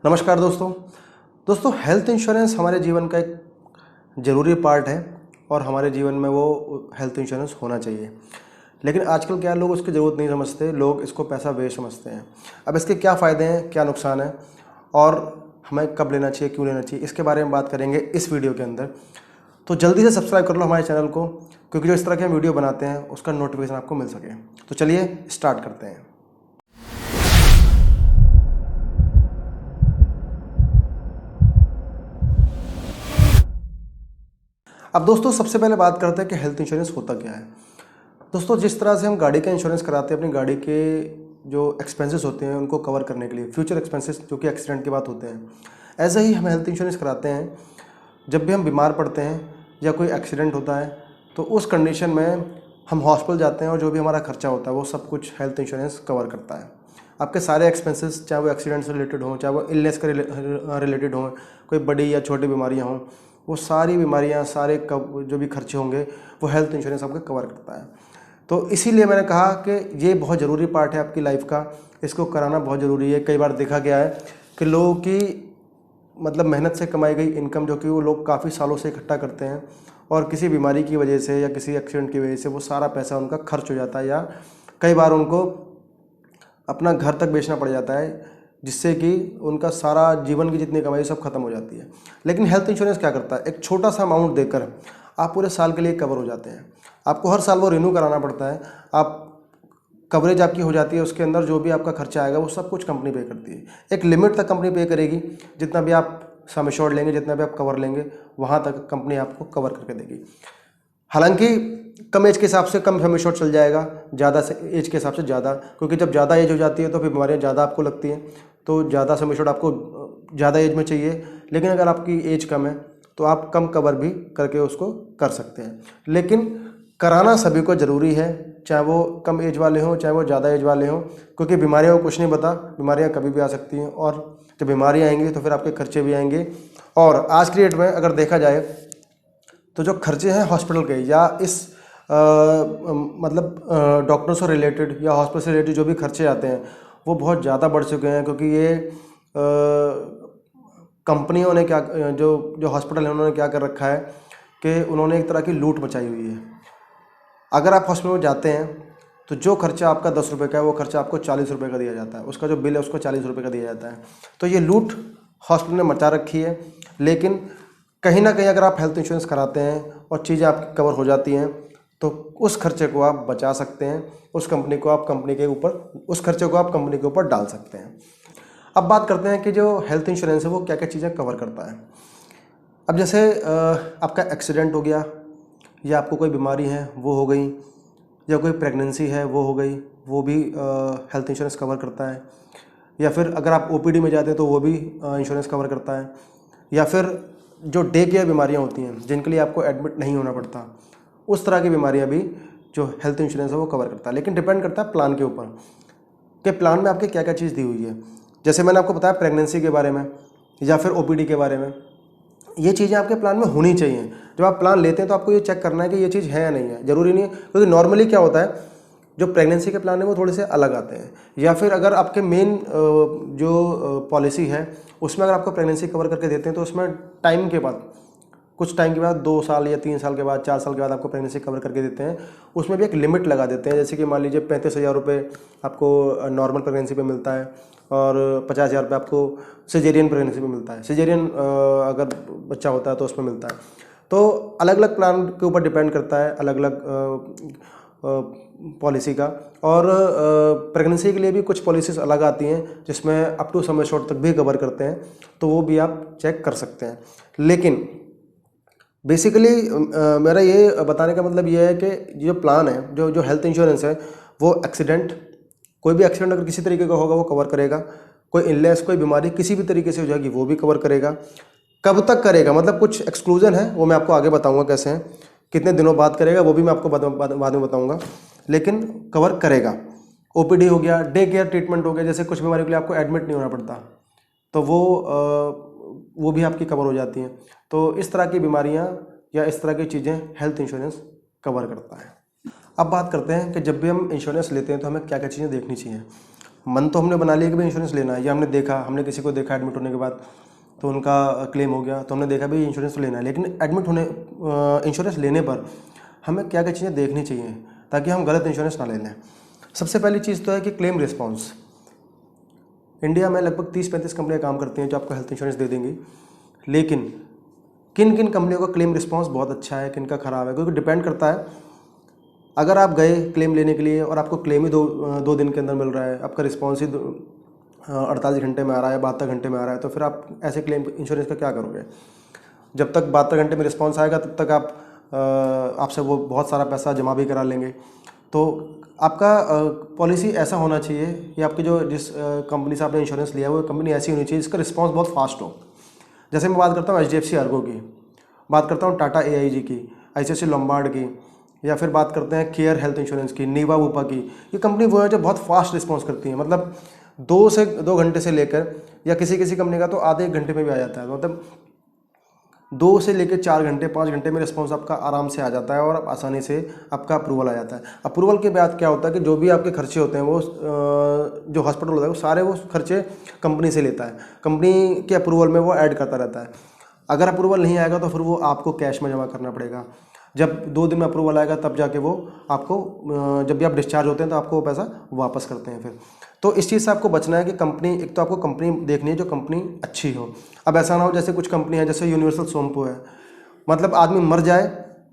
नमस्कार दोस्तों health insurance हमारे जीवन का एक ज़रूरी पार्ट है और हमारे जीवन में वो हेल्थ इंश्योरेंस होना चाहिए। लेकिन आजकल क्या लोग उसकी ज़रूरत नहीं समझते, लोग इसको पैसा वेस्ट समझते हैं। अब इसके क्या फ़ायदे हैं, क्या नुकसान है और हमें कब लेना चाहिए, क्यों लेना चाहिए, इसके बारे में बात करेंगे इस वीडियो के अंदर। तो जल्दी से सब्सक्राइब कर लो हमारे चैनल को, क्योंकि जो इस तरह के हम वीडियो बनाते हैं उसका नोटिफिकेशन आपको मिल सके। तो चलिए स्टार्ट करते हैं। अब दोस्तों सबसे पहले बात करते हैं कि हेल्थ इंश्योरेंस होता क्या है। दोस्तों जिस तरह से हम गाड़ी का इंश्योरेंस कराते हैं अपनी गाड़ी के जो एक्सपेंसेस होते हैं उनको कवर करने के लिए, फ्यूचर एक्सपेंसेस जो कि एक्सीडेंट के बाद होते हैं, ऐसे ही हम हेल्थ इंश्योरेंस कराते हैं। जब भी हम बीमार पड़ते हैं या कोई एक्सीडेंट होता है तो उस कंडीशन में हम हॉस्पिटल जाते हैं और जो भी हमारा खर्चा होता है वो सब कुछ हेल्थ इंश्योरेंस कवर करता है। आपके सारे एक्सपेंसेस, चाहे वो एक्सीडेंट से रिलेटेड हों, चाहे वो इलनेस के रिलेटेड हों, कोई बड़ी या छोटी बीमारियाँ हों, वो सारी बीमारियाँ, सारे जो भी खर्चे होंगे वो हेल्थ इंश्योरेंस आपका कवर करता है। तो इसीलिए मैंने कहा कि ये बहुत ज़रूरी पार्ट है आपकी लाइफ का, इसको कराना बहुत ज़रूरी है। कई बार देखा गया है कि लोगों की मेहनत से कमाई गई इनकम जो कि वो लोग काफ़ी सालों से इकट्ठा करते हैं और किसी बीमारी की वजह से या किसी एक्सीडेंट की वजह से वो सारा पैसा उनका खर्च हो जाता है, या कई बार उनको अपना घर तक बेचना पड़ जाता है, जिससे कि उनका सारा जीवन की जितनी कमाई सब खत्म हो जाती है। लेकिन हेल्थ इंश्योरेंस क्या करता है, एक छोटा सा अमाउंट देकर आप पूरे साल के लिए कवर हो जाते हैं। आपको हर साल वो रिन्यू कराना पड़ता है, आप कवरेज आपकी हो जाती है, उसके अंदर जो भी आपका खर्चा आएगा वो सब कुछ कंपनी पे करती है। एक लिमिट तक कंपनी पे करेगी, जितना भी आप सम एश्योर्ड लेंगे, जितना भी आप कवर लेंगे वहाँ तक कंपनी आपको कवर करके देगी। हालांकि कम एज के हिसाब से कम सम एश्योर्ड चल जाएगा, ज़्यादा से एज के हिसाब से ज़्यादा, क्योंकि जब ज़्यादा एज हो जाती है तो फिर बीमारियाँ ज़्यादा आपको लगती हैं, तो ज़्यादा सम एश्योर्ड आपको ज़्यादा एज में चाहिए। लेकिन अगर आपकी एज कम है तो आप कम कवर भी करके उसको कर सकते हैं। लेकिन कराना सभी को ज़रूरी है, चाहे वो कम एज वाले हों चाहे वो ज़्यादा एज वाले हों, क्योंकि बीमारियों को कुछ नहीं पता, बीमारियां कभी भी आ सकती हैं और जब बीमारियां आएंगी तो फिर आपके खर्चे भी आएंगे। और आज की डेट में अगर देखा जाए तो जो खर्चे हैं हॉस्पिटल के या इस डॉक्टरों से रिलेटेड या हॉस्पिटल से रिलेटेड जो भी खर्चे आते हैं वो बहुत ज़्यादा बढ़ चुके हैं, क्योंकि ये कंपनियों ने क्या, जो हॉस्पिटल है उन्होंने क्या कर रखा है कि उन्होंने एक तरह की लूट मचाई हुई है। अगर आप हॉस्पिटल में जाते हैं तो जो खर्चा आपका 10 रुपये का है वो खर्चा आपको 40 रुपये का दिया जाता है, उसका जो बिल है उसको 40 रुपये का दिया जाता है। तो ये लूट हॉस्पिटल ने मचा रखी है। लेकिन कहीं ना कहीं अगर आप हेल्थ इंश्योरेंस कराते हैं और चीज़ें आपकी कवर हो जाती हैं तो उस खर्चे को आप बचा सकते हैं, उस खर्चे को आप कंपनी के ऊपर डाल सकते हैं। अब बात करते हैं कि जो हेल्थ इंश्योरेंस है वो क्या क्या चीज़ें कवर करता है। अब जैसे आपका एक्सीडेंट हो गया, या आपको कोई बीमारी है वो हो गई, या कोई प्रेगनेंसी है वो हो गई, वो भी हेल्थ इंश्योरेंस कवर करता है। या फिर अगर आप ओपीडी में जाते हैं तो वो भी इंश्योरेंस कवर करता है। या फिर जो डे केयर बीमारियां होती हैं जिनके लिए आपको एडमिट नहीं होना पड़ता, उस तरह की बीमारियां भी जो हेल्थ इंश्योरेंस है वो कवर करता है। लेकिन डिपेंड करता है प्लान के ऊपर कि प्लान में आपकी क्या क्या चीज़ दी हुई है। जैसे मैंने आपको बताया प्रेगनेंसी के बारे में या फिर ओपीडी के बारे में, ये चीज़ें आपके प्लान में होनी चाहिए। जब आप प्लान लेते हैं तो आपको ये चेक करना है कि ये चीज़ है या नहीं है। ज़रूरी नहीं है, क्योंकि नॉर्मली क्या होता है जो प्रेगनेंसी के प्लान है वो थोड़े से अलग आते हैं। या फिर अगर आपके मेन जो पॉलिसी है उसमें अगर आपको प्रेगनेंसी कवर करके देते हैं तो उसमें टाइम के बाद, कुछ टाइम के बाद 2 साल या 3 साल के बाद, 4 साल के बाद आपको प्रेगनेंसी कवर करके देते हैं। उसमें भी एक लिमिट लगा देते हैं, जैसे कि मान लीजिए 35,000 रुपये आपको नॉर्मल प्रेगनेंसी पे मिलता है और 50,000 रुपये आपको सिजेरियन प्रेगनेंसी पे मिलता है। सिजेरियन अगर बच्चा होता है तो उसमें मिलता है। तो अलग अलग प्लान के ऊपर डिपेंड करता है, अलग अलग पॉलिसी का। और प्रेगनेंसी के लिए भी कुछ पॉलिसीज़ अलग आती हैं जिसमें अप टू सम एश्योर्ड तक भी कवर करते हैं, तो वो भी आप चेक कर सकते हैं। लेकिन बेसिकली मेरा ये बताने का मतलब ये है कि जो प्लान है, जो हेल्थ इंश्योरेंस है, वो एक्सीडेंट, कोई भी एक्सीडेंट अगर किसी तरीके का होगा वो कवर करेगा। कोई इलनेस, कोई बीमारी किसी भी तरीके से हो जाएगी वो भी कवर करेगा। कब तक करेगा, मतलब कुछ एक्सक्लूजन है, वो मैं आपको आगे बताऊंगा कैसे हैं, कितने दिनों बाद करेगा वो भी मैं आपको बाद में बताऊंगा, लेकिन कवर करेगा। ओपीडी हो गया, डे केयर ट्रीटमेंट हो गया, जैसे कुछ बीमारी के लिए आपको एडमिट नहीं होना पड़ता तो वो भी आपकी कवर हो जाती हैं। तो इस तरह की बीमारियां या इस तरह की चीज़ें हेल्थ इंश्योरेंस कवर करता है। अब बात करते हैं कि जब भी हम इंश्योरेंस लेते हैं तो हमें क्या क्या चीज़ें देखनी चाहिए। मन तो हमने बना लिया कि भाई इंश्योरेंस लेना है, या हमने देखा, हमने किसी को देखा एडमिट होने के बाद तो उनका क्लेम हो गया, तो हमने देखा भाई इंश्योरेंस तो लेना है। लेकिन एडमिट होने इंश्योरेंस लेने पर हमें क्या क्या चीज़ें देखनी चाहिए ताकि हम गलत इंश्योरेंस ना ले लें। सबसे पहली चीज़ तो है कि क्लेम रिस्पॉन्स। इंडिया में लगभग 30-35 कंपनियां काम करती हैं जो आपको हेल्थ इंश्योरेंस दे देंगी, लेकिन किन किन कंपनियों का क्लेम रिस्पॉन्स बहुत अच्छा है, किन का ख़राब है, क्योंकि डिपेंड करता है। अगर आप गए क्लेम लेने के लिए और आपको क्लेम ही दो दिन के अंदर मिल रहा है, आपका रिस्पॉन्स ही 48 घंटे में आ रहा है, 72 घंटे में आ रहा है, तो फिर आप ऐसे क्लेम इंश्योरेंस का क्या करोगे? जब तक 72 घंटे में रिस्पॉन्स आएगा तब तक आपसे वो बहुत सारा पैसा जमा भी करा लेंगे। तो आपका पॉलिसी ऐसा होना चाहिए, या आपकी जो जिस कंपनी से आपने इंश्योरेंस लिया है वो कंपनी ऐसी होनी चाहिए जिसका रिस्पॉन्स बहुत फास्ट हो। जैसे मैं बात करता हूँ HDFC अर्गो की, बात करता हूँ टाटा AIG की, ICICI लोम्बार्ड की, या फिर बात करते हैं केयर हेल्थ इंश्योरेंस की, नीवा वूपा की। ये कंपनी वो है जो बहुत फास्ट रिस्पॉन्स करती है, मतलब 2 घंटे से लेकर, या किसी किसी कंपनी का तो आधे 1 घंटे में भी आ जाता है, मतलब 2 से लेकर 4 घंटे 5 घंटे में रिस्पॉन्स आपका आराम से आ जाता है और आप आसानी से आपका अप्रूवल आ जाता है। अप्रूवल के बाद क्या होता है कि जो भी आपके खर्चे होते हैं वो जो हॉस्पिटल होता है वो सारे वो खर्चे कंपनी से लेता है, कंपनी के अप्रूवल में वो ऐड करता रहता है। अगर अप्रूवल नहीं आएगा तो फिर वो आपको कैश में जमा करना पड़ेगा। जब 2 दिन में अप्रूवल आएगा तब जाके वो आपको जब भी आप डिस्चार्ज होते हैं तो आपको वो पैसा वापस करते हैं फिर। तो इस चीज़ से आपको बचना है कि कंपनी, एक तो आपको कंपनी देखनी है जो कंपनी अच्छी हो। अब ऐसा ना हो जैसे कुछ कंपनी है, जैसे यूनिवर्सल सोमपो है, मतलब आदमी मर जाए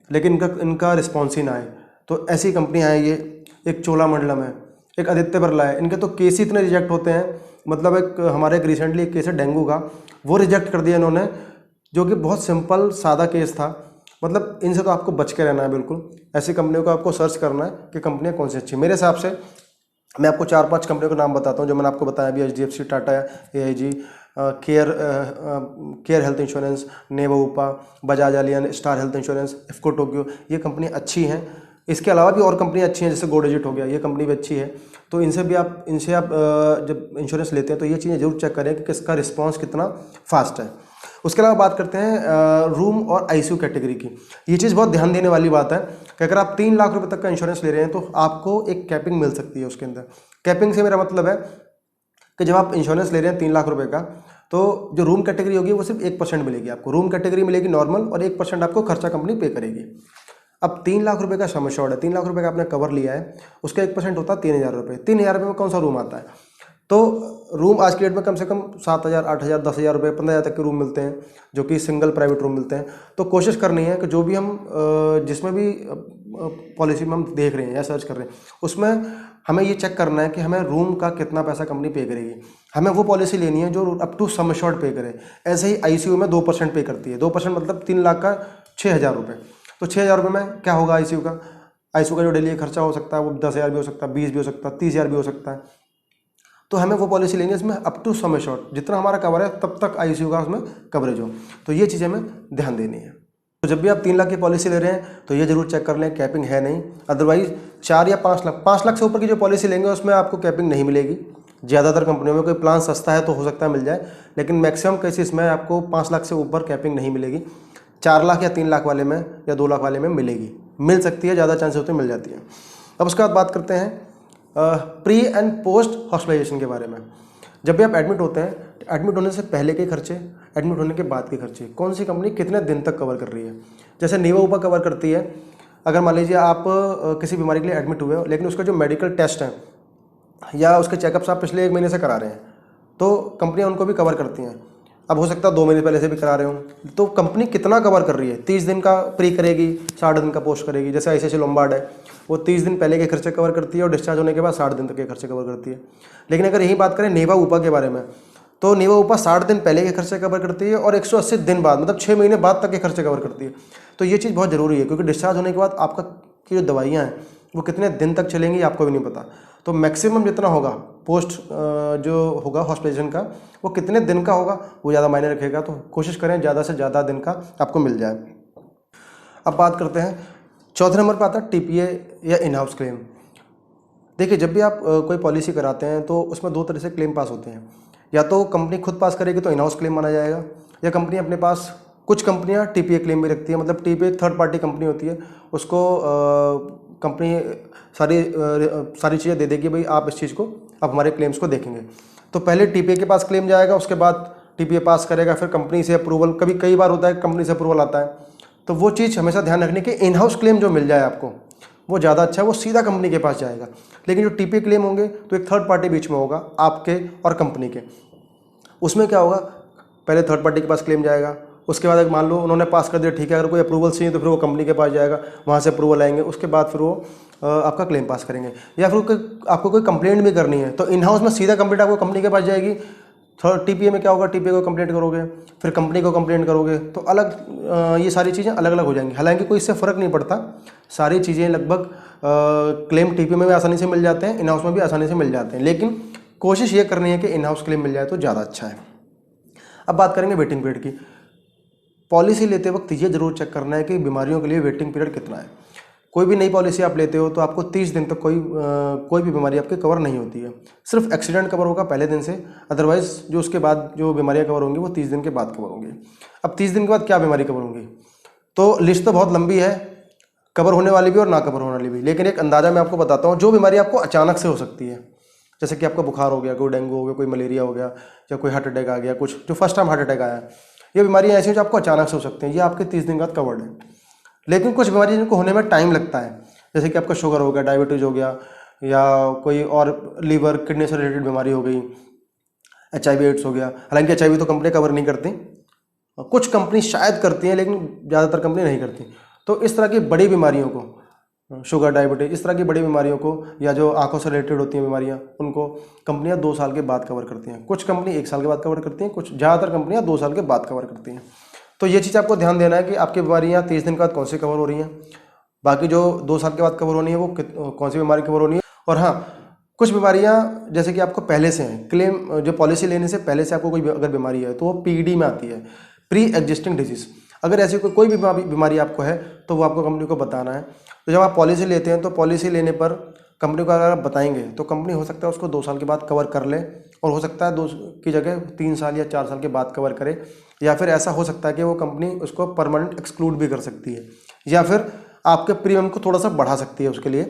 लेकिन इनका रिस्पॉन्स ही ना आए, तो ऐसी कंपनियाँ हैं ये। एक चोलामंडलम है, एक आदित्य बिरला है, इनके तो केस ही इतने रिजेक्ट होते हैं। मतलब एक हमारे एक रिसेंटली एक केस है डेंगू का, वो रिजेक्ट कर दिया इन्होंने, जो कि बहुत सिंपल सादा केस था। मतलब इनसे तो आपको बच के रहना है बिल्कुल। ऐसी कंपनियों को आपको सर्च करना है कि कंपनियां कौन सी अच्छी। मेरे हिसाब से मैं आपको 4-5 कंपनियों के नाम बताता हूँ जो मैंने आपको बताया अभी, HDFC, Tata AIG, care health insurance, Niva Bupa, Bajaj Allianz, star health insurance, IFFCO Tokyo. ये कंपनी अच्छी हैं। इसके अलावा भी और कंपनियाँ अच्छी हैं, जैसे गोडेजिट हो गया, ये कंपनी भी अच्छी है। तो इनसे आप जब इंश्योरेंस लेते हैं तो ये चीज़ें जरूर चेक करें कि किसका रिस्पॉन्स कितना फास्ट है। उसके अलावा बात करते हैं रूम और ICU कैटेगरी की। ये चीज़ बहुत ध्यान देने वाली बात है कि अगर आप 3 लाख रुपए तक का इंश्योरेंस ले रहे हैं तो आपको एक कैपिंग मिल सकती है उसके अंदर। कैपिंग से मेरा मतलब है कि जब आप इंश्योरेंस ले रहे हैं 3 लाख रुपए का, तो जो रूम कैटेगरी होगी वो सिर्फ 1% मिलेगी आपको। रूम कैटेगरी मिलेगी नॉर्मल, और 1% आपको खर्चा कंपनी पे करेगी। अब 3 लाख रुपए का सम एश्योर्ड है, 3 लाख रुपए का आपने कवर लिया है, उसका 1% होता है 3,000 रुपये। 3,000 रुपये में कौन सा रूम आता है? तो रूम आज की डेट में कम से कम 7,000, 8,000, 10,000 रुपये, 15,000 तक के रूम मिलते हैं, जो कि सिंगल प्राइवेट रूम मिलते हैं। तो कोशिश करनी है कि जो भी हम जिसमें भी पॉलिसी में हम देख रहे हैं या सर्च कर रहे हैं, उसमें हमें ये चेक करना है कि हमें रूम का कितना पैसा कंपनी पे करेगी। हमें वो पॉलिसी लेनी है जो अप टू सम एश्योर्ड पे करे। ऐसे ही ICU में 2% पे करती है। 2% मतलब 3 लाख का 6,000 रुपये। तो 6,000 रुपये में क्या होगा ICU का? ICU का जो डेली खर्चा हो सकता है वो 10,000 भी हो सकता है, 20 भी हो सकता है, 30,000 भी हो सकता है। तो हमें वो पॉलिसी लेनी है इसमें अप टू सम एश्योर्ड, जितना हमारा कवर है तब तक ICU का उसमें कवरेज हो। तो ये चीज़ें हमें ध्यान देनी है। तो जब भी आप 3 लाख की पॉलिसी ले रहे हैं तो ये जरूर चेक कर लें कैपिंग है नहीं। अदरवाइज 4 या 5 लाख से ऊपर की जो पॉलिसी लेंगे उसमें आपको कैपिंग नहीं मिलेगी। ज़्यादातर कंपनियों में कोई प्लान सस्ता है तो हो सकता है मिल जाए, लेकिन मैक्सिमम केसेस में आपको 5 लाख से ऊपर कैपिंग नहीं मिलेगी। 4 लाख या 3 लाख वाले में या 2 लाख वाले में मिलेगी, मिल सकती है, ज़्यादा चांसेस होते हैं मिल जाती है। अब उसके बाद बात करते हैं प्री एंड पोस्ट हॉस्पिटलाइजेशन के बारे में। जब भी आप एडमिट होते हैं, एडमिट होने से पहले के खर्चे, एडमिट होने के बाद के खर्चे, कौन सी कंपनी कितने दिन तक कवर कर रही है। जैसे नीवा ऊपा कवर करती है, अगर मान लीजिए आप किसी बीमारी के लिए एडमिट हुए हो, लेकिन उसका जो मेडिकल टेस्ट है या उसके चेकअप्स आप पिछले 1 महीने से करा रहे हैं, तो कंपनियां उनको भी कवर करती हैं। अब हो सकता है 2 महीने पहले से भी करा रहे हो, तो कंपनी कितना कवर कर रही है? 30 दिन का प्री करेगी, 60 दिन का पोस्ट करेगी। जैसे ICICI लोम्बार्ड है, वो 30 दिन पहले के खर्चे कवर करती है और डिस्चार्ज होने के बाद 60 दिन तक के खर्चे कवर करती है। लेकिन अगर यही बात करें नेवा ऊपा के बारे में, तो नेवा ऊपा 60 दिन पहले के खर्चे कवर करती है और 180 दिन बाद, मतलब 6 महीने बाद तक के खर्चे कवर करती है। तो ये चीज़ बहुत ज़रूरी है, क्योंकि डिस्चार्ज होने के बाद आपका की जो दवाइयाँ हैं वो कितने दिन तक चलेंगी आपको भी नहीं पता। तो मैक्सिमम जितना होगा पोस्ट जो होगा हॉस्पिटलाइजेशन का, वो कितने दिन का होगा वो ज़्यादा मायने रखेगा। तो कोशिश करें ज़्यादा से ज़्यादा दिन का आपको मिल जाए। अब बात करते हैं, चौथे नंबर पर आता है TPA या इन हाउस क्लेम। देखिए, जब भी आप कोई पॉलिसी कराते हैं तो उसमें 2 तरह से क्लेम पास होते हैं। या तो कंपनी खुद पास करेगी तो इन हाउस क्लेम माना जाएगा, या कंपनी अपने पास, कुछ कंपनियां TPA क्लेम भी रखती है। मतलब TPA थर्ड पार्टी कंपनी होती है, उसको कंपनी सारी चीज़ें दे देगी, भाई आप इस चीज़ को आप हमारे क्लेम्स को देखेंगे। तो पहले टीपीए के पास क्लेम जाएगा, उसके बाद टीपीए पास करेगा, फिर कंपनी से अप्रूवल, कभी कई बार होता है कंपनी से अप्रूवल आता है। तो वो चीज़ हमेशा ध्यान रखने की, इन हाउस क्लेम जो मिल जाए आपको वो ज़्यादा अच्छा है, वो सीधा कंपनी के पास जाएगा। लेकिन जो टीपीए क्लेम होंगे तो एक थर्ड पार्टी बीच में होगा आपके और कंपनी के। उसमें क्या होगा, पहले थर्ड पार्टी के पास क्लेम जाएगा, उसके बाद मान लो उन्होंने पास कर दिया, ठीक है, अगर कोई अप्रूवल चाहिए तो फिर वो कंपनी के पास जाएगा, वहाँ से अप्रूवल आएंगे, उसके बाद फिर वो आपका क्लेम पास करेंगे। या फिर आपको कोई कंप्लेंट भी करनी है तो इन हाउस में सीधा कंप्लेंट आपको कंपनी के पास जाएगी। थर्ड टीपीए में क्या होगा, टीपीए को कंप्लेंट करोगे, फिर कंपनी को कंप्लेंट करोगे, तो अलग ये सारी चीज़ें अलग अलग हो जाएंगी। हालांकि कोई इससे फ़र्क नहीं पड़ता, सारी चीज़ें लगभग क्लेम टीपीए में भी आसानी से मिल जाते हैं, इन हाउस में भी आसानी से मिल जाते हैं, लेकिन कोशिश ये करनी है कि इन हाउस क्लेम मिल जाए तो ज़्यादा अच्छा है। अब बात करेंगे वेटिंग पीरियड की। पॉलिसी लेते वक्त ये जरूर चेक करना है कि बीमारियों के लिए वेटिंग पीरियड कितना है। कोई भी नई पॉलिसी आप लेते हो तो आपको 30 दिन तक कोई भी बीमारी आपकी कवर नहीं होती है। सिर्फ एक्सीडेंट कवर होगा पहले दिन से, अदरवाइज जो उसके बाद जो बीमारियां कवर होंगी वो 30 दिन के बाद कवर होंगी। अब 30 दिन के बाद क्या बीमारी कवर होंगी, तो लिस्ट तो बहुत लंबी है, कवर होने वाली भी और ना कवर होने वाली भी, लेकिन एक अंदाज़ा मैं आपको बताता हूँ। जो बीमारी आपको अचानक से हो सकती है, जैसे कि आपका बुखार हो गया, कोई डेंगू हो गया, कोई मलेरिया हो गया, या कोई हार्ट अटैक आ गया, कुछ जो फर्स्ट टाइम हार्ट अटैक आया, ये बीमारियाँ ऐसी हैं जो आपको अचानक से हो सकती हैं, ये आपके 30 दिन बाद कवर्ड है। लेकिन कुछ बीमारी जिनको होने में टाइम लगता है, जैसे कि आपका शुगर हो गया, डायबिटीज़ हो गया, या कोई और लीवर किडनी से रिलेटेड बीमारी हो गई, HIV एड्स हो गया। हालांकि HIV तो कंपनी कवर नहीं करती, कुछ कंपनी शायद करती हैं लेकिन ज़्यादातर कंपनी नहीं करती। तो इस तरह की बड़ी बीमारियों को, शुगर, डायबिटीज, इस तरह की बड़ी बीमारियों को, या जो आंखों से रिलेटेड होती हैं बीमारियां, उनको कंपनियां 2 साल के बाद कवर करती हैं। कुछ कंपनी 1 साल के बाद कवर करती हैं, कुछ ज़्यादातर कंपनियां 2 साल के बाद कवर करती हैं। तो ये चीज़ आपको ध्यान देना है कि आपकी बीमारियां 30 दिन के बाद कौन सी कवर हो रही हैं, बाकी जो 2 साल के बाद कवर होनी है वो कौन सी बीमारी कवर होनी है। और हाँ, कुछ बीमारियां जैसे कि आपको पहले से हैं, क्लेम जो पॉलिसी लेने से पहले से आपको कोई अगर बीमारी है तो वो PED में आती है, प्री एग्जिस्टिंग डिजीज़। अगर ऐसी कोई भी बीमारी आपको है तो वो आपको कंपनी को बताना है। तो जब आप पॉलिसी लेते हैं तो पॉलिसी लेने पर कंपनी को अगर आप बताएंगे तो कंपनी हो सकता है उसको 2 साल के बाद कवर कर ले, और हो सकता है 2 की जगह 3 साल या 4 साल के बाद कवर करे, या फिर ऐसा हो सकता है कि वो कंपनी उसको परमानेंट एक्सक्लूड भी कर सकती है, या फिर आपके प्रीमियम को थोड़ा सा बढ़ा सकती है उसके लिए।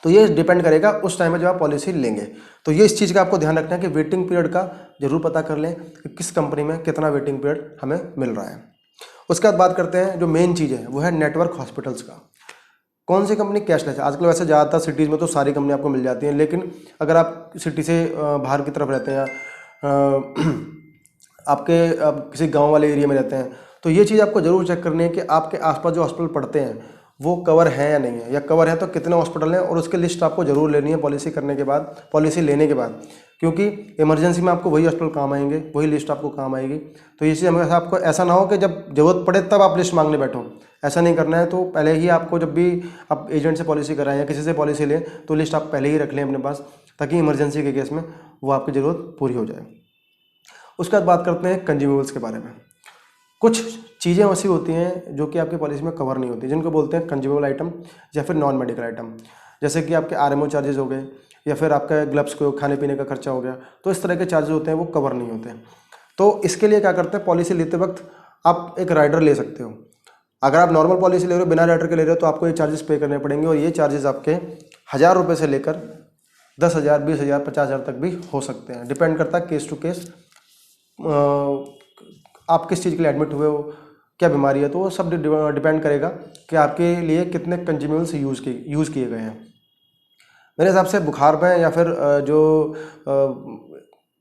तो ये डिपेंड करेगा उस टाइम में जब आप पॉलिसी लेंगे। तो ये इस चीज़ का आपको ध्यान रखना है कि वेटिंग पीरियड का जरूर पता कर लें कि किस कंपनी में कितना वेटिंग पीरियड हमें मिल रहा है। उसके बाद बात करते हैं जो मेन चीज़ है वो है नेटवर्क हॉस्पिटल्स का। कौन सी कंपनी कैशलेस है आजकल, वैसे ज़्यादातर सिटीज़ में तो सारी कंपनी आपको मिल जाती हैं, लेकिन अगर आप सिटी से बाहर की तरफ रहते हैं, आप किसी गांव वाले एरिया में रहते हैं, तो ये चीज़ आपको ज़रूर चेक करनी है कि आपके आसपास जो हॉस्पिटल पड़ते हैं वो कवर है या नहीं है, या कवर है तो कितने हॉस्पिटल हैं, और उसकी लिस्ट आपको ज़रूर लेनी है पॉलिसी करने के बाद, पॉलिसी लेने के बाद, क्योंकि इमरजेंसी में आपको वही हॉस्पिटल काम आएंगे, वही लिस्ट आपको काम आएगी। तो ये चीज़ हमेशा आपको ऐसा ना हो कि जब ज़रूरत पड़े तब आप लिस्ट मांगने बैठो, ऐसा नहीं करना है। तो पहले ही आपको, जब भी आप एजेंट से पॉलिसी कराएं या किसी से पॉलिसी लें, तो लिस्ट आप पहले ही रख लें अपने पास, ताकि इमरजेंसी के केस में वो आपकी ज़रूरत पूरी हो जाए। उसके बाद बात करते हैं कंज्यूमेबल्स के बारे में। कुछ चीज़ें ऐसी होती हैं जो कि आपकी पॉलिसी में कवर नहीं होती, जिनको बोलते हैं कंज्यूमेबल आइटम या फिर नॉन मेडिकल आइटम, जैसे कि आपके RMO चार्जेस हो गए, या फिर आपका ग्लव्स को खाने पीने का खर्चा हो गया। तो इस तरह के चार्जेस होते हैं वो कवर नहीं होते। तो इसके लिए क्या करते हैं, पॉलिसी लेते वक्त आप एक राइडर ले सकते हो। अगर आप नॉर्मल पॉलिसी ले रहे हो, बिना राइडर के ले रहे हो, तो आपको ये चार्जेस पे करने पड़ेंगे, और ये चार्जेस आपके 1000 रुपये से लेकर 10,000, 20,000, 50,000 तक भी हो सकते हैं। डिपेंड करता है केस टू केस, आप किस चीज़ के लिए एडमिट हुए हो, क्या बीमारी है, तो वो सब डिपेंड करेगा कि आपके लिए कितने कंज्यूमेबल्स यूज़ किए गए हैं। मेरे हिसाब से बुखार में या फिर जो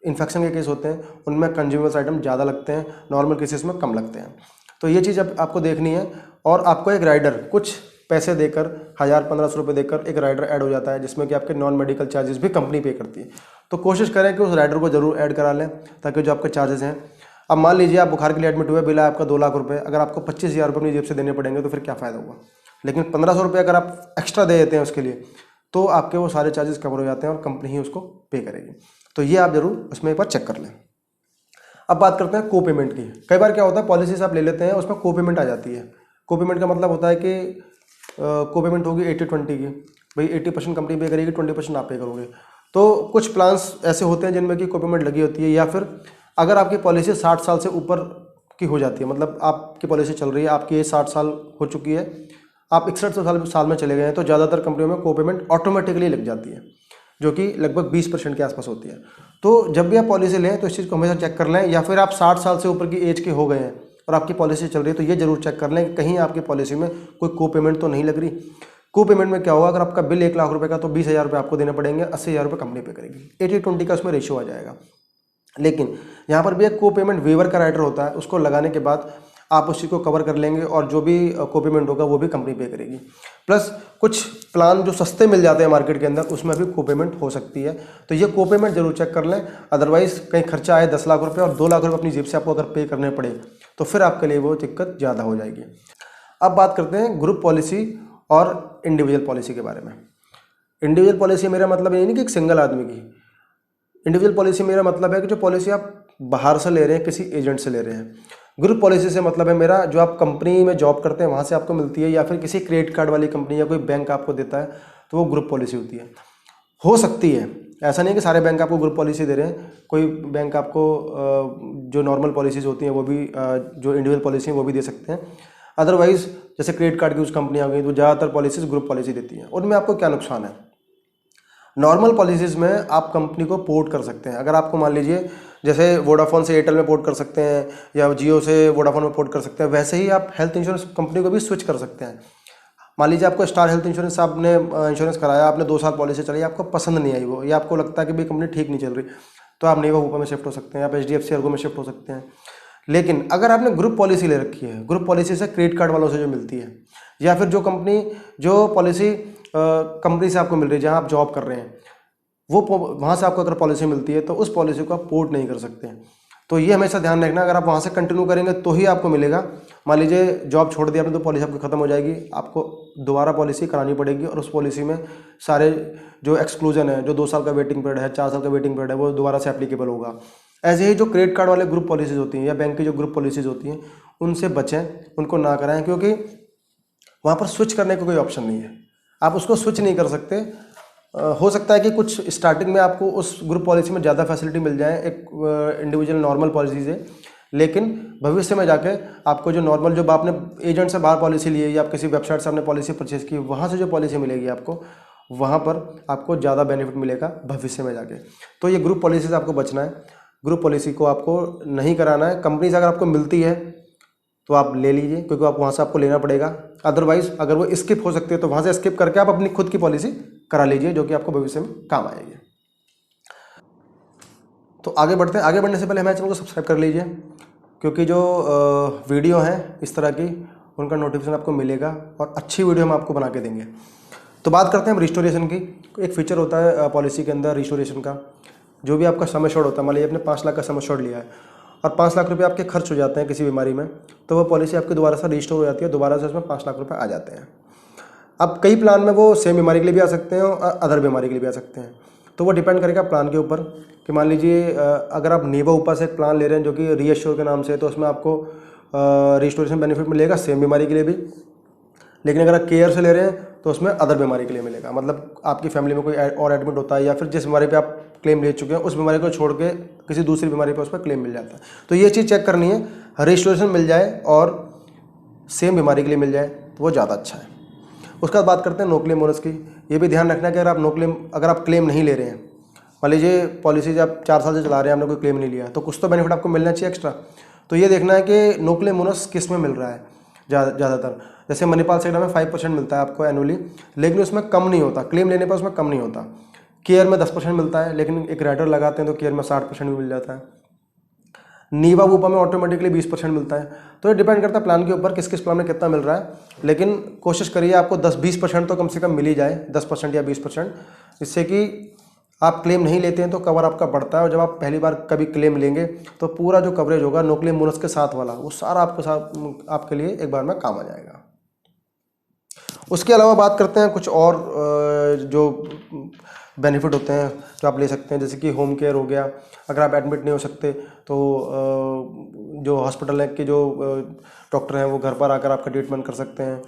इन्फेक्शन के केस होते हैं उनमें कंज्यूमेबल्स आइटम ज़्यादा लगते हैं, नॉर्मल केसेस में कम लगते हैं। तो ये चीज़ अब आपको देखनी है, और आपको एक राइडर कुछ पैसे देकर, 1000-1500 रुपये देकर एक राइडर ऐड हो जाता है, जिसमें कि आपके नॉन मेडिकल चार्जेस भी कंपनी पे करती है। तो कोशिश करें कि उस राइडर को जरूर ऐड करा लें, ताकि जो आपके चार्जेस हैं, अब मान लीजिए आप बुखार के लिए एडमिट हुए, बिल है आपका 2 लाख रुपये, अगर आपको 25,000 रुपये अपनी जेब से देने पड़ेंगे तो फिर क्या फ़ायदा होगा। लेकिन 1500 रुपये अगर आप एक्स्ट्रा दे देते हैं उसके लिए, तो आपके वो सारे चार्जेस कवर हो जाते हैं और कंपनी ही उसको पे करेगी। तो ये आप जरूर उसमें एक बार चेक कर लें। अब बात करते हैं को पेमेंट की। कई बार क्या होता है, पॉलिसीज आप ले लेते हैं, उसमें को पेमेंट आ जाती है। को पेमेंट का मतलब होता है कि को पेमेंट होगी 80-20 की, भाई 80% कंपनी पे करेगी, 20% आप पे करोगे। तो कुछ प्लान्स ऐसे होते हैं जिनमें कि को पेमेंट लगी होती है, या फिर अगर आपकी पॉलिसी 60 साल से ऊपर की हो जाती है, मतलब आपकी पॉलिसी चल रही है, आपकी एज 60 साल हो चुकी है, आप 61 साल में चले गए हैं, तो ज़्यादातर कंपनियों में को पेमेंट ऑटोमेटिकली लग जाती है। जो कि लगभग 20% के आसपास होती है। तो जब भी आप पॉलिसी लें तो इस चीज़ को हमेशा चेक कर लें, या फिर आप 60 साल से ऊपर की एज के हो गए हैं और आपकी पॉलिसी चल रही है तो ये जरूर चेक कर लें कि कहीं आपकी पॉलिसी में कोई को पेमेंट तो नहीं लग रही। को पेमेंट में क्या होगा, अगर आपका बिल 1 लाख रुपए का तो 20,000 रुपये आपको देने पड़ेंगे, 80,000 रुपये कंपनी पे करेगी। 80-20 का उसमें रेशियो आ जाएगा। लेकिन यहाँ पर भी एक को पेमेंट वेवर का राइटर होता है, उसको लगाने के बाद आप उस चीज़ को कवर कर लेंगे और जो भी को पेमेंट होगा वो भी कंपनी पे करेगी। प्लस कुछ प्लान जो सस्ते मिल जाते हैं मार्केट के अंदर उसमें भी को पेमेंट हो सकती है, तो ये को पेमेंट जरूर चेक कर लें। अदरवाइज कहीं खर्चा आए 10 लाख रुपये और 2 लाख रुपये अपनी जेब से आपको अगर पे करने पड़े तो फिर आपके लिए वो दिक्कत ज़्यादा हो जाएगी। अब बात करते हैं ग्रुप पॉलिसी और इंडिविजुअल पॉलिसी के बारे में। इंडिविजुअल पॉलिसी मेरा मतलब ये नहीं कि एक सिंगल आदमी की। इंडिविजुअल पॉलिसी मेरा मतलब है कि जो पॉलिसी आप बाहर से ले रहे हैं, किसी एजेंट से ले रहे हैं। ग्रुप पॉलिसी से मतलब है मेरा जो आप कंपनी में जॉब करते हैं वहाँ से आपको मिलती है, या फिर किसी क्रेडिट कार्ड वाली कंपनी या कोई बैंक आपको देता है, तो वो ग्रुप पॉलिसी होती है। हो सकती है, ऐसा नहीं कि सारे बैंक आपको ग्रुप पॉलिसी दे रहे हैं, कोई बैंक आपको जो नॉर्मल पॉलिसीज़ होती हैं वो भी जो इंडिविजुअल पॉलिसी है वो भी दे सकते हैं। अदरवाइज जैसे क्रेडिट कार्ड की कुछ कंपनियाँ हो गई तो ज़्यादातर पॉलिसीज़ ग्रुप पॉलिसी देती हैं। उनमें आपको क्या नुकसान है, नॉर्मल पॉलिसीज़ में आप कंपनी को पोर्ट कर सकते हैं। अगर आपको मान लीजिए जैसे वोडाफोन से एयरटेल में पोर्ट कर सकते हैं या जियो से वोडाफोन में पोर्ट कर सकते हैं, वैसे ही आप हेल्थ इंश्योरेंस कंपनी को भी स्विच कर सकते हैं। मान लीजिए आपको स्टार हेल्थ इंश्योरेंस आपने इंश्योरेंस कराया, आपने 2 साल पॉलिसी चलाई, आपको पसंद नहीं आई वो, या आपको लगता है कि भाई कंपनी ठीक नहीं चल रही, तो आप नेवा ऊपर में शिफ्ट हो सकते हैं, आप HDFC अर्गो में शिफ्ट हो सकते हैं। लेकिन अगर आपने ग्रुप पॉलिसी ले रखी है, ग्रुप पॉलिसी से क्रेडिट कार्ड वालों से जो मिलती है, या फिर जो कंपनी जो पॉलिसी कंपनी से आपको मिल रही है जहाँ आप जॉब कर रहे हैं, वो वहाँ से आपको अगर पॉलिसी मिलती है तो उस पॉलिसी को आप पोर्ट नहीं कर सकते। तो ये हमेशा ध्यान रखना, अगर आप वहाँ से कंटिन्यू करेंगे तो ही आपको मिलेगा। मान लीजिए जॉब छोड़ दिया आपने तो पॉलिसी आपकी ख़त्म हो जाएगी, आपको दोबारा पॉलिसी करानी पड़ेगी और उस पॉलिसी में सारे जो एक्सक्लूजन है, जो 2 साल का वेटिंग पीरियड है, 4 साल का वेटिंग पीरियड है, वो दोबारा से एप्लीकेबल होगा। ऐसे ही जो क्रेडिट कार्ड वाले ग्रुप पॉलिसीज़ होती हैं या बैंक की जो ग्रुप पॉलिसीज़ होती हैं उनसे बचें, उनको ना कराएं, क्योंकि वहाँ पर स्विच करने का कोई ऑप्शन नहीं है, आप उसको स्विच नहीं कर सकते। हो सकता है कि कुछ स्टार्टिंग में आपको उस ग्रुप पॉलिसी में ज़्यादा फैसिलिटी मिल जाए एक इंडिविजुअल नॉर्मल पॉलिसी से, लेकिन भविष्य में जाके आपको जो नॉर्मल जो आपने एजेंट से बाहर पॉलिसी ली है या आप किसी वेबसाइट से आपने पॉलिसी परचेज की, वहाँ से जो पॉलिसी मिलेगी आपको, वहाँ पर आपको ज़्यादा बेनिफिट मिलेगा भविष्य में जाके। तो ये ग्रुप पॉलिसी से आपको बचना है, ग्रुप पॉलिसी को आपको नहीं कराना है। कंपनी से अगर आपको मिलती है तो आप ले लीजिए, क्योंकि आप वहाँ से आपको लेना पड़ेगा। अदरवाइज अगर वो स्किप हो सकती है तो वहाँ से स्किप करके आप अपनी खुद की पॉलिसी करा लीजिए, जो कि आपको भविष्य में काम आएगी। तो आगे बढ़ते हैं। आगे बढ़ने से पहले हमारे चैनल को सब्सक्राइब कर लीजिए, क्योंकि जो वीडियो हैं इस तरह की उनका नोटिफिकेशन आपको मिलेगा और अच्छी वीडियो हम आपको बना के देंगे। तो बात करते हैं हम रिस्टोरेशन की। एक फीचर होता है पॉलिसी के अंदर रिस्टोरेशन का। जो भी आपका सम एश्योर्ड होता है, मान लीजिए आपने 5 लाख का सम एश्योर्ड लिया है और 5 लाख रुपये आपके खर्च हो जाते हैं किसी बीमारी में, तो वो पॉलिसी आपकी दोबारा से रिस्टोर हो जाती है, दोबारा से उसमें 5 लाख रुपये आ जाते हैं। अब कई प्लान में वो सेम बीमारी के लिए भी आ सकते हैं और अदर बीमारी के लिए भी आ सकते हैं, तो वो डिपेंड करेगा प्लान के ऊपर कि मान लीजिए अगर आप नेवा ऊपर से एक प्लान ले रहे हैं जो कि रीएश्योर के नाम से, तो उसमें आपको रिस्टोरेशन बेनिफिट मिलेगा सेम बीमारी के लिए भी। लेकिन अगर आप केयर से ले रहे हैं तो उसमें अदर बीमारी के लिए मिलेगा, मतलब आपकी फैमिली में कोई और एडमिट होता है या फिर जिस बीमारी पे आप क्लेम ले चुके हैं उस बीमारी को छोड़ के किसी दूसरी बीमारी पे उस पर क्लेम मिल जाता है। तो ये चीज़ चेक करनी है, रजिस्ट्रेशन मिल जाए और सेम बीमारी के लिए मिल जाए तो वो ज़्यादा अच्छा है। उसके बाद बात करते हैं नो क्लेम बोनस की। ये भी ध्यान रखना है कि अगर आप क्लेम नहीं ले रहे हैं, मान लीजिए पॉलिसी आप 4 साल से चला रहे हैं, आपने कोई क्लेम नहीं लिया, तो कुछ तो बेनिफिट आपको मिलना चाहिए एक्स्ट्रा। तो ये देखना है कि नो क्लेम बोनस किस में मिल रहा है ज़्यादातर। जैसे मणिपाल सेक्टर में 5% मिलता है आपको एनुअली, लेकिन उसमें कम नहीं होता, क्लेम लेने पर उसमें कम नहीं होता। केयर में 10% मिलता है, लेकिन एक राइडर लगाते हैं तो केयर में 60% भी मिल जाता है। नीवा वूपा में ऑटोमेटिकली 20% मिलता है। तो ये डिपेंड करता है प्लान के ऊपर, किस किस प्लान में कितना मिल रहा है, लेकिन कोशिश करिए आपको 10-20% तो कम से कम मिल ही जाए, 10% या 20%, जिससे कि आप क्लेम नहीं लेते हैं तो कवर आपका बढ़ता है। और जब आप पहली बार कभी क्लेम लेंगे तो पूरा जो कवरेज होगा नो क्लेम बोनस के साथ वाला, वो सारा आपके लिए एक बार में काम आ जाएगा। उसके अलावा बात करते हैं कुछ और जो बेनिफिट होते हैं जो आप ले सकते हैं, जैसे कि होम केयर हो गया। अगर आप एडमिट नहीं हो सकते तो जो हॉस्पिटल के जो डॉक्टर हैं वो घर पर आकर आपका ट्रीटमेंट कर सकते हैं।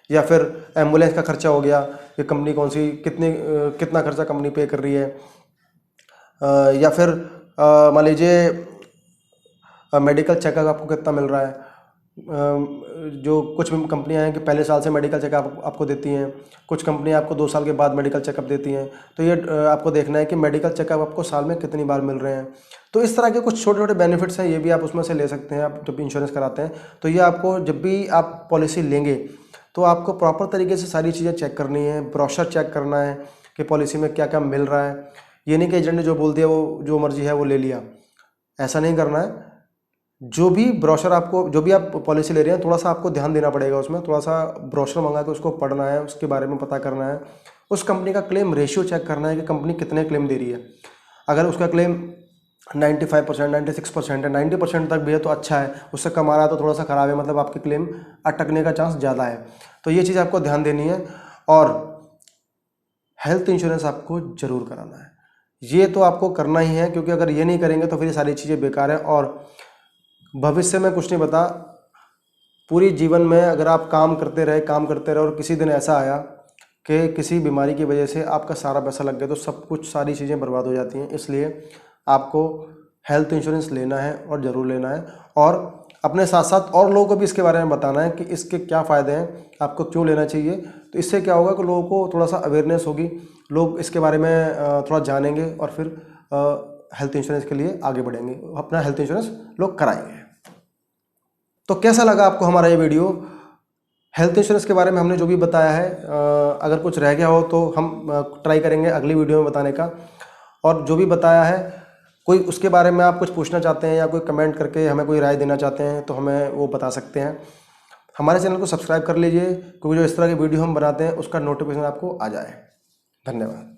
या फिर एम्बुलेंस का खर्चा हो गया, ये कंपनी कौन सी कितना खर्चा कंपनी पे कर रही है। या फिर मान लीजिए मेडिकल चेकअप आपको कितना मिल रहा है, जो कुछ कंपनियां हैं कि पहले साल से मेडिकल चेकअप आपको देती हैं, कुछ कंपनियां आपको 2 साल के बाद मेडिकल चेकअप देती हैं। तो ये आपको देखना है कि मेडिकल चेकअप आपको साल में कितनी बार मिल रहे हैं। तो इस तरह के कुछ छोटे छोटे बेनिफिट्स हैं, ये भी आप उसमें से ले सकते हैं। आप जब भी इंश्योरेंस कराते हैं तो ये आपको, जब भी आप पॉलिसी लेंगे तो आपको प्रॉपर तरीके से सारी चीज़ें चेक करनी है, ब्रोशर चेक करना है कि पॉलिसी में क्या क्या मिल रहा है। ये नहीं कि एजेंट ने जो बोल दिया वो जो मर्जी है वो ले लिया, ऐसा नहीं करना है। जो भी ब्रोशर आपको, जो भी आप पॉलिसी ले रहे हैं, थोड़ा सा आपको ध्यान देना पड़ेगा उसमें, थोड़ा सा ब्रोशर मंगा के उसको पढ़ना है, उसके बारे में पता करना है। उस कंपनी का क्लेम रेशियो चेक करना है कि कंपनी कितने क्लेम दे रही है। अगर उसका क्लेम 95%, 96% है, 90% तक भी है तो अच्छा है, उससे कम आ रहा है तो थोड़ा सा ख़राब है, मतलब आपके क्लेम अटकने का चांस ज़्यादा है। तो ये चीज़ आपको ध्यान देनी है। और हेल्थ इंश्योरेंस आपको ज़रूर कराना है, ये तो आपको करना ही है, क्योंकि अगर ये नहीं करेंगे तो फिर ये सारी चीज़ें बेकार है। और भविष्य में कुछ नहीं पता, पूरी जीवन में अगर आप काम करते रहे और किसी दिन ऐसा आया कि किसी बीमारी की वजह से आपका सारा पैसा लग गया, तो सब कुछ, सारी चीज़ें बर्बाद हो जाती हैं। इसलिए आपको हेल्थ इंश्योरेंस लेना है और ज़रूर लेना है, और अपने साथ साथ और लोगों को भी इसके बारे में बताना है कि इसके क्या फ़ायदे हैं, आपको क्यों लेना चाहिए। तो इससे क्या होगा कि लोगों को थोड़ा सा अवेयरनेस होगी, लोग इसके बारे में थोड़ा जानेंगे और फिर हेल्थ इंश्योरेंस के लिए आगे बढ़ेंगे, अपना हेल्थ इंश्योरेंस लोग कराएंगे। तो कैसा लगा आपको हमारा ये वीडियो? हेल्थ इंश्योरेंस के बारे में हमने जो भी बताया है, अगर कुछ रह गया हो तो हम ट्राई करेंगे अगली वीडियो में बताने का। और जो भी बताया है, कोई उसके बारे में आप कुछ पूछना चाहते हैं या कोई कमेंट करके हमें कोई राय देना चाहते हैं तो हमें वो बता सकते हैं। हमारे चैनल को सब्सक्राइब कर लीजिए, क्योंकि जो इस तरह की वीडियो हम बनाते हैं उसका नोटिफिकेशन आपको आ जाए। धन्यवाद।